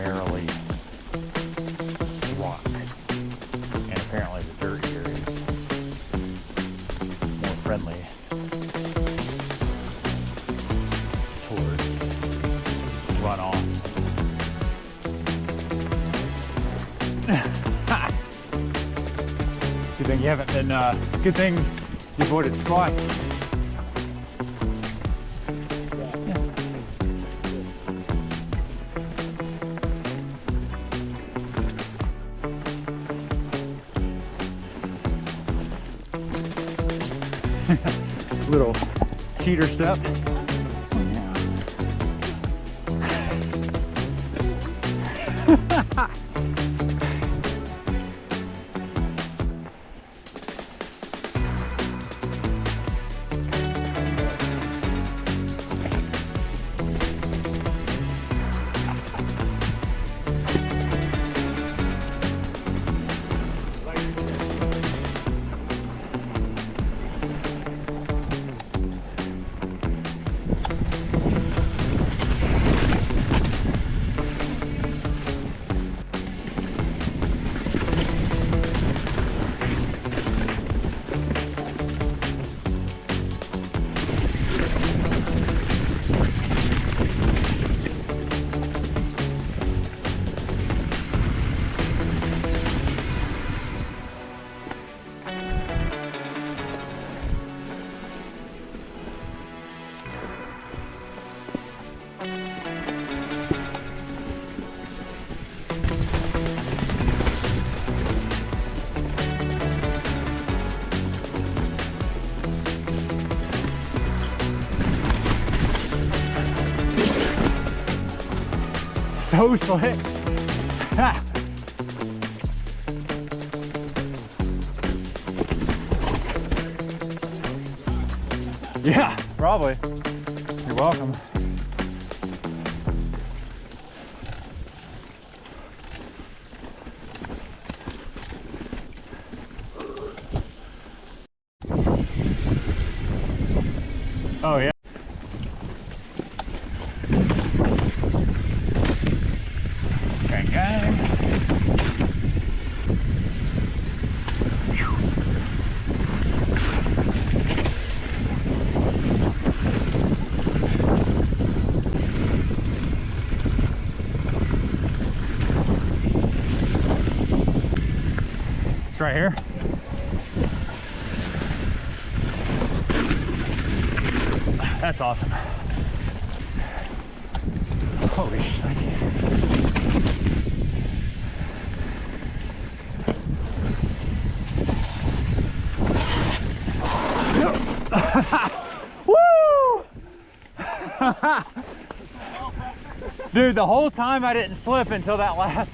primarily rock, and apparently the dirt here is more friendly towards runoff. Good thing you haven't been, good thing you avoided spots. Little cheater step. So slick. Ha. Yeah, probably. You're welcome. Oh yeah. It's right here. That's awesome. Holy shnikes. Woo! Dude, the whole time I didn't slip until that last